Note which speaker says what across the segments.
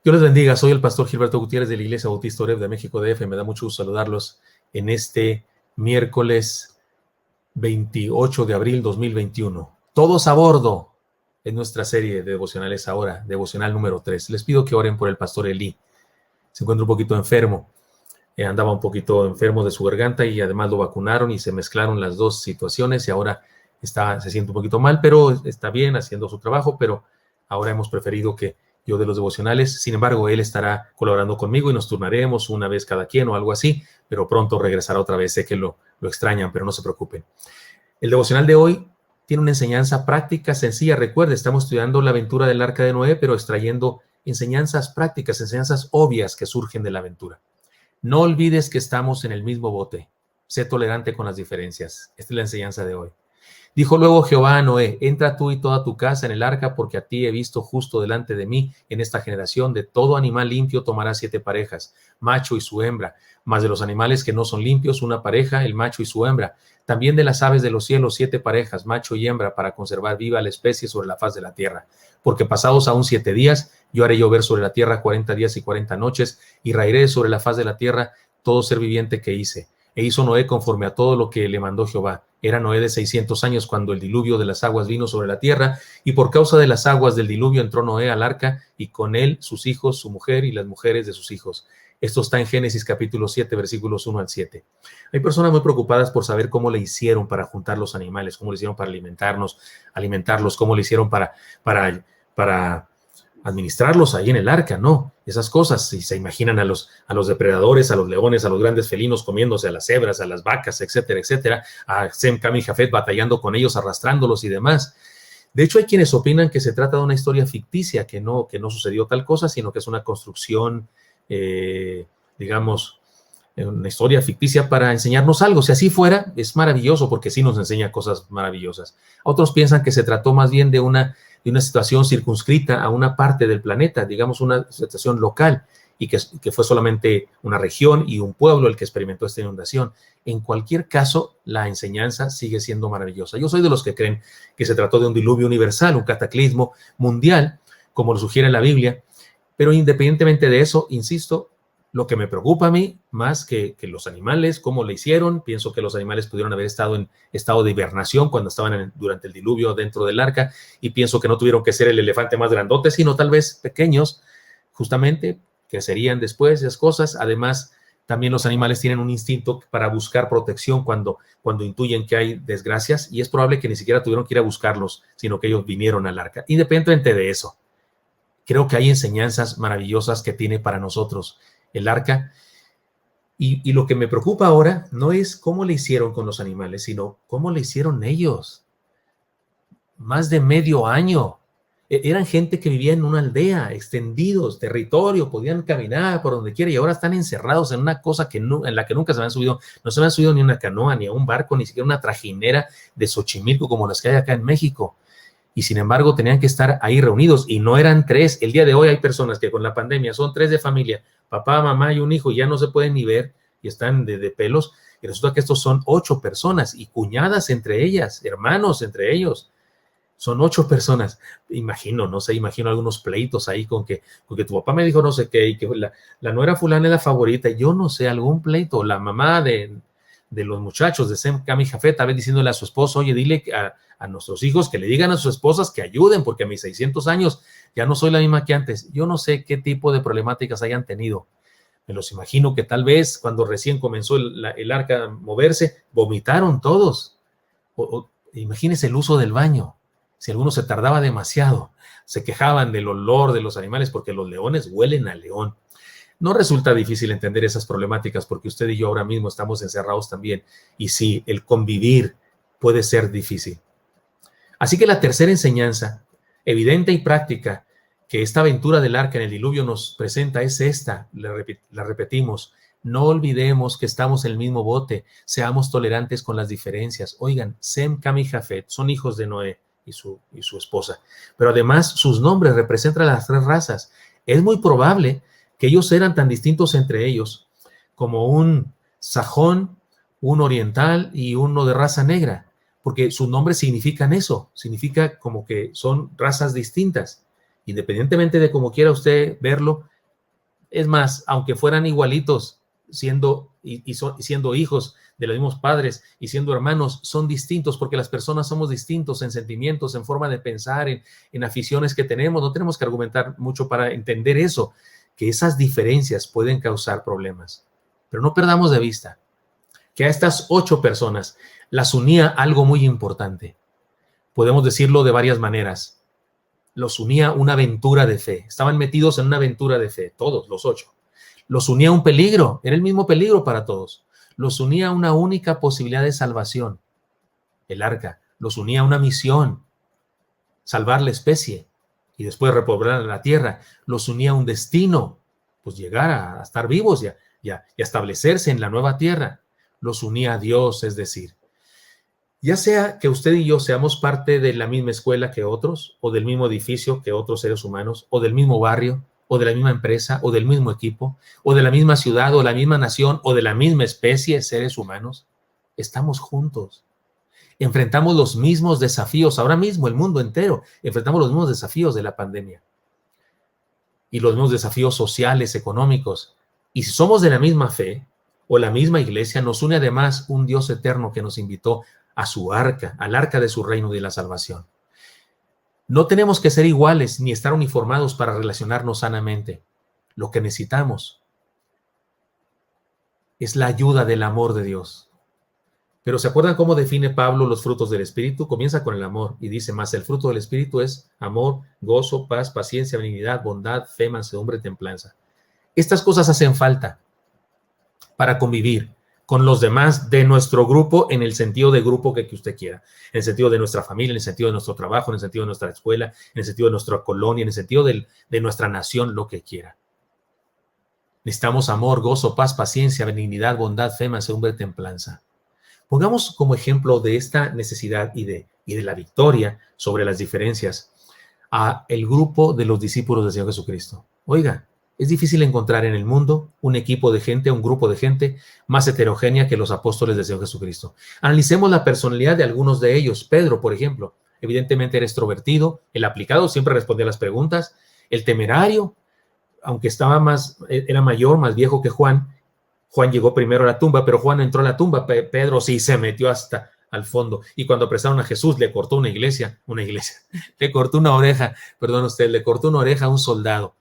Speaker 1: Dios les bendiga, soy el pastor Gilberto Gutiérrez de la Iglesia Bautista Oreb de México DF. Me da mucho gusto saludarlos en este miércoles 28 de abril 2021. Todos a bordo en nuestra serie de devocionales ahora, devocional número 3. Les pido que oren por el pastor Eli. Se encuentra un poquito enfermo, andaba un poquito enfermo de su garganta y además lo vacunaron y se mezclaron las dos situaciones y ahora se siente un poquito mal, pero está bien haciendo su trabajo, pero ahora hemos preferido que yo de los devocionales. Sin embargo, él estará colaborando conmigo y nos turnaremos una vez cada quien o algo así, pero pronto regresará otra vez. Sé que lo extrañan, pero no se preocupen. El devocional de hoy tiene una enseñanza práctica, sencilla. Recuerde, estamos estudiando la aventura del Arca de Noé, pero extrayendo enseñanzas prácticas, enseñanzas obvias que surgen de la aventura. No olvides que estamos en el mismo bote. Sé tolerante con las diferencias. Esta es la enseñanza de hoy. Dijo luego Jehová a Noé: entra tú y toda tu casa en el arca, porque a ti he visto justo delante de mí en esta generación. De todo animal limpio tomarás 7 parejas, macho y su hembra, mas de los animales que no son limpios, una pareja, el macho y su hembra. También de las aves de los cielos 7 parejas, macho y hembra, para conservar viva la especie sobre la faz de la tierra. Porque pasados aún 7 días, yo haré llover sobre la tierra 40 días y 40 noches, y raeré sobre la faz de la tierra todo ser viviente que hice. E hizo Noé conforme a todo lo que le mandó Jehová. Era Noé de 600 años cuando el diluvio de las aguas vino sobre la tierra, y por causa de las aguas del diluvio entró Noé al arca, y con él sus hijos, su mujer y las mujeres de sus hijos. Esto está en Génesis capítulo 7, versículos 1 al 7. Hay personas muy preocupadas por saber cómo le hicieron para juntar los animales, cómo le hicieron para alimentarlos, cómo le hicieron para administrarlos ahí en el arca. No, esas cosas, si se imaginan a los depredadores, a los leones, a los grandes felinos comiéndose a las cebras, a las vacas, etcétera, etcétera, a Sem, Cam y Jafet batallando con ellos, arrastrándolos y demás. De hecho, hay quienes opinan que se trata de una historia ficticia, que no sucedió tal cosa, sino que es una construcción, digamos, una historia ficticia para enseñarnos algo. Si así fuera, es maravilloso, porque sí nos enseña cosas maravillosas. Otros piensan que se trató más bien de una situación circunscrita a una parte del planeta, digamos una situación local, y que fue solamente una región y un pueblo el que experimentó esta inundación. En cualquier caso, la enseñanza sigue siendo maravillosa. Yo soy de los que creen que se trató de un diluvio universal, un cataclismo mundial, como lo sugiere la Biblia, pero independientemente de eso, insisto, lo que me preocupa a mí, más que los animales, cómo le hicieron, pienso que los animales pudieron haber estado en estado de hibernación cuando estaban durante el diluvio dentro del arca, y pienso que no tuvieron que ser el elefante más grandote, sino tal vez pequeños, justamente, que serían después esas cosas. Además, también los animales tienen un instinto para buscar protección cuando intuyen que hay desgracias, y es probable que ni siquiera tuvieron que ir a buscarlos, sino que ellos vinieron al arca. Independientemente de eso, creo que hay enseñanzas maravillosas que tiene para nosotros el arca, y lo que me preocupa ahora no es cómo le hicieron con los animales, sino cómo le hicieron ellos. Más de medio año. Eran gente que vivía en una aldea, extendidos, territorio, podían caminar por donde quiera, y ahora están encerrados en una cosa en la que nunca se habían subido. No se habían subido ni a una canoa, ni a un barco, ni siquiera una trajinera de Xochimilco como las que hay acá en México. Y sin embargo tenían que estar ahí reunidos, y no eran 3. El día de hoy hay personas que con la pandemia son 3 de familia, papá, mamá y un hijo, y ya no se pueden ni ver y están de pelos, y resulta que estos son 8 personas, y cuñadas entre ellas, hermanos entre ellos. Son 8 personas. Imagino algunos pleitos ahí con que tu papá me dijo no sé qué, y que la nuera fulana es la favorita, yo no sé, algún pleito, la mamá de los muchachos de Sem, Cam y Jafet, a ver, diciéndole a su esposo: oye, dile a nuestros hijos que le digan a sus esposas que ayuden, porque a mis 600 años ya no soy la misma que antes. Yo no sé qué tipo de problemáticas hayan tenido. Me los imagino que tal vez cuando recién comenzó el arca a moverse, vomitaron todos. Imagínense el uso del baño. Si alguno se tardaba demasiado, se quejaban del olor de los animales, porque los leones huelen a león. No resulta difícil entender esas problemáticas, porque usted y yo ahora mismo estamos encerrados también, y sí, el convivir puede ser difícil. Así que la tercera enseñanza, evidente y práctica, que esta aventura del arca en el diluvio nos presenta es esta. La repetimos: no olvidemos que estamos en el mismo bote, seamos tolerantes con las diferencias. Oigan, Sem, Cam y Jafet son hijos de Noé y su esposa, pero además sus nombres representan las 3 razas. Es muy probable que ellos eran tan distintos entre ellos como un sajón, un oriental y uno de raza negra. porque sus nombres significan eso, significa como que son razas distintas, independientemente de cómo quiera usted verlo. Es más, aunque fueran igualitos, siendo hijos de los mismos padres y siendo hermanos, son distintos porque las personas somos distintos en sentimientos, en forma de pensar, en aficiones que tenemos. No tenemos que argumentar mucho para entender eso, que esas diferencias pueden causar problemas. Pero no perdamos de vista que a estas 8 personas las unía algo muy importante. Podemos decirlo de varias maneras. Los unía una aventura de fe. Estaban metidos en una aventura de fe, todos los 8. Los unía un peligro, era el mismo peligro para todos. Los unía una única posibilidad de salvación, el arca. Los unía una misión, salvar la especie y después repoblar la tierra. Los unía un destino, pues llegar a estar vivos y a establecerse en la nueva tierra. Los unía a Dios, es decir, ya sea que usted y yo seamos parte de la misma escuela que otros, o del mismo edificio que otros seres humanos, o del mismo barrio, o de la misma empresa, o del mismo equipo, o de la misma ciudad, o de la misma nación, o de la misma especie de seres humanos, estamos juntos. Enfrentamos los mismos desafíos, ahora mismo el mundo entero, enfrentamos los mismos desafíos de la pandemia y los mismos desafíos sociales, económicos. Y si somos de la misma fe o la misma iglesia, nos une además un Dios eterno que nos invitó a su arca, al arca de su reino de la salvación. No tenemos que ser iguales ni estar uniformados para relacionarnos sanamente. Lo que necesitamos es la ayuda del amor de Dios. Pero ¿se acuerdan cómo define Pablo los frutos del Espíritu? Comienza con el amor y dice más, el fruto del Espíritu es amor, gozo, paz, paciencia, benignidad, bondad, fe, mansedumbre, templanza. Estas cosas hacen falta para convivir con los demás de nuestro grupo, en el sentido de grupo que usted quiera, en el sentido de nuestra familia, en el sentido de nuestro trabajo, en el sentido de nuestra escuela, en el sentido de nuestra colonia, en el sentido de nuestra nación, lo que quiera. Necesitamos amor, gozo, paz, paciencia, benignidad, bondad, fe, mansedumbre, templanza. Pongamos como ejemplo de esta necesidad y de la victoria sobre las diferencias a el grupo de los discípulos del Señor Jesucristo. Oiga, es difícil encontrar en el mundo un equipo de gente, un grupo de gente más heterogénea que los apóstoles del Señor Jesucristo. Analicemos la personalidad de algunos de ellos. Pedro, por ejemplo, evidentemente era extrovertido, el aplicado, siempre respondía a las preguntas. El temerario, aunque era mayor, más viejo que Juan. Juan llegó primero a la tumba, pero Juan entró a la tumba. Pedro sí se metió hasta al fondo. Y cuando apresaron a Jesús, le cortó le cortó una oreja, le cortó una oreja a un soldado.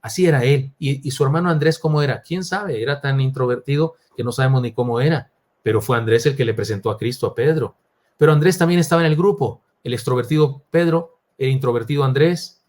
Speaker 1: Así era él. Y su hermano Andrés, ¿cómo era? ¿Quién sabe? Era tan introvertido que no sabemos ni cómo era. Pero fue Andrés el que le presentó a Cristo a Pedro. Pero Andrés también estaba en el grupo. El extrovertido Pedro, el introvertido Andrés.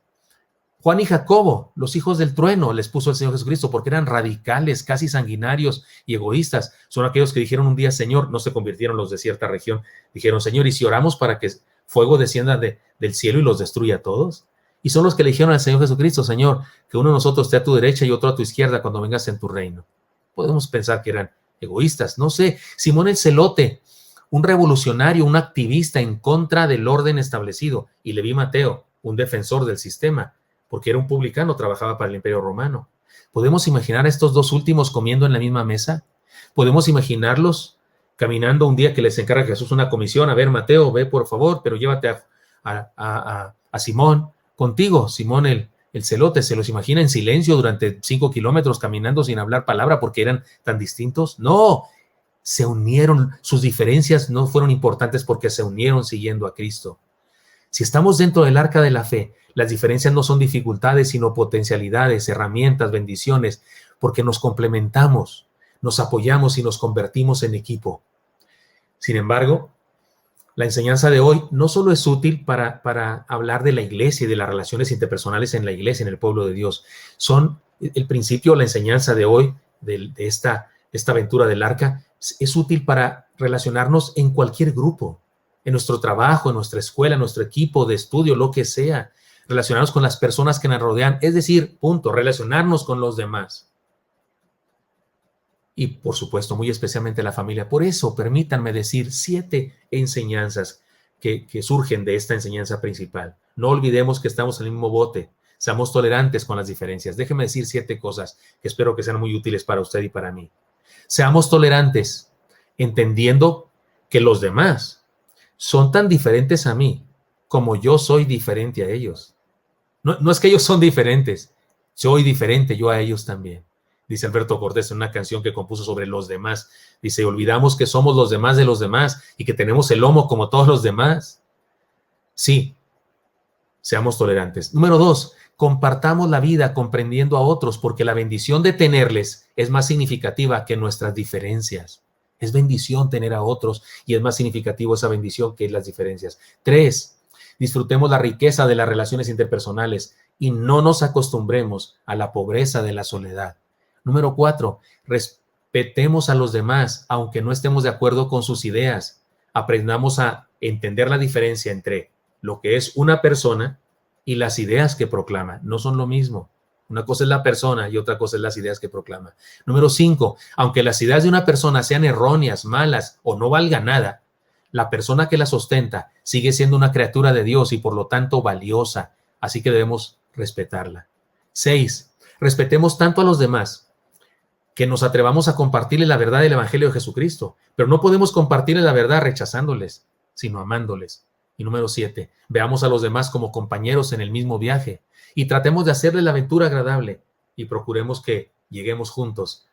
Speaker 1: Juan y Jacobo, los hijos del trueno, les puso el Señor Jesucristo porque eran radicales, casi sanguinarios y egoístas. Son aquellos que dijeron un día, Señor, no se convirtieron los de cierta región. Dijeron, Señor, ¿y si oramos para que fuego descienda del cielo y los destruya a todos? Y son los que le dijeron al Señor Jesucristo, Señor, que uno de nosotros esté a tu derecha y otro a tu izquierda cuando vengas en tu reino. Podemos pensar que eran egoístas, no sé. Simón el Celote, un revolucionario, un activista en contra del orden establecido. Y Leví Mateo, un defensor del sistema, porque era un publicano, trabajaba para el Imperio Romano. ¿Podemos imaginar a estos dos últimos comiendo en la misma mesa? ¿Podemos imaginarlos caminando un día que les encarga Jesús una comisión? A ver, Mateo, ve por favor, pero llévate a Simón contigo. Simón el celote, ¿se los imagina en silencio durante 5 kilómetros caminando sin hablar palabra porque eran tan distintos? No, se unieron, sus diferencias no fueron importantes porque se unieron siguiendo a Cristo. Si estamos dentro del arca de la fe, las diferencias no son dificultades, sino potencialidades, herramientas, bendiciones, porque nos complementamos, nos apoyamos y nos convertimos en equipo. Sin embargo, la enseñanza de hoy no solo es útil para hablar de la iglesia y de las relaciones interpersonales en la iglesia, en el pueblo de Dios. Son el principio, la enseñanza de hoy, de esta aventura del arca, es útil para relacionarnos en cualquier grupo, en nuestro trabajo, en nuestra escuela, en nuestro equipo de estudio, lo que sea. Relacionarnos con las personas que nos rodean, es decir, relacionarnos con los demás. Y, por supuesto, muy especialmente la familia. Por eso, permítanme decir 7 enseñanzas que surgen de esta enseñanza principal. No olvidemos que estamos en el mismo bote. Seamos tolerantes con las diferencias. Déjenme decir 7 cosas que espero que sean muy útiles para usted y para mí. Seamos tolerantes, entendiendo que los demás son tan diferentes a mí como yo soy diferente a ellos. No es que ellos son diferentes, soy diferente yo a ellos también. Dice Alberto Cortés en una canción que compuso sobre los demás. Dice, olvidamos que somos los demás de los demás y que tenemos el lomo como todos los demás. Sí, seamos tolerantes. Número 2, compartamos la vida comprendiendo a otros, porque la bendición de tenerles es más significativa que nuestras diferencias. Es bendición tener a otros y es más significativo esa bendición que las diferencias. 3, disfrutemos la riqueza de las relaciones interpersonales y no nos acostumbremos a la pobreza de la soledad. Número 4, respetemos a los demás, aunque no estemos de acuerdo con sus ideas. Aprendamos a entender la diferencia entre lo que es una persona y las ideas que proclama. No son lo mismo. Una cosa es la persona y otra cosa es las ideas que proclama. Número 5, aunque las ideas de una persona sean erróneas, malas o no valgan nada, la persona que las ostenta sigue siendo una criatura de Dios y por lo tanto valiosa. Así que debemos respetarla. 6, respetemos tanto a los demás que nos atrevamos a compartirles la verdad del Evangelio de Jesucristo, pero no podemos compartirles la verdad rechazándoles, sino amándoles. Y número 7, veamos a los demás como compañeros en el mismo viaje y tratemos de hacerles la aventura agradable y procuremos que lleguemos juntos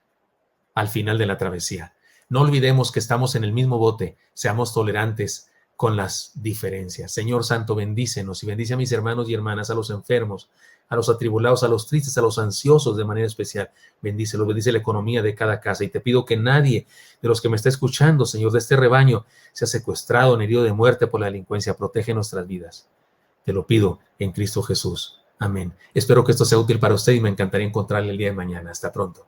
Speaker 1: al final de la travesía. No olvidemos que estamos en el mismo bote, seamos tolerantes con las diferencias. Señor Santo, bendícenos y bendice a mis hermanos y hermanas, a los enfermos, a los atribulados, a los tristes, a los ansiosos de manera especial. Bendícelos, bendice la economía de cada casa y te pido que nadie de los que me está escuchando, Señor, de este rebaño, sea secuestrado ni herido de muerte por la delincuencia. Protege nuestras vidas. Te lo pido en Cristo Jesús. Amén. Espero que esto sea útil para usted y me encantaría encontrarle el día de mañana. Hasta pronto.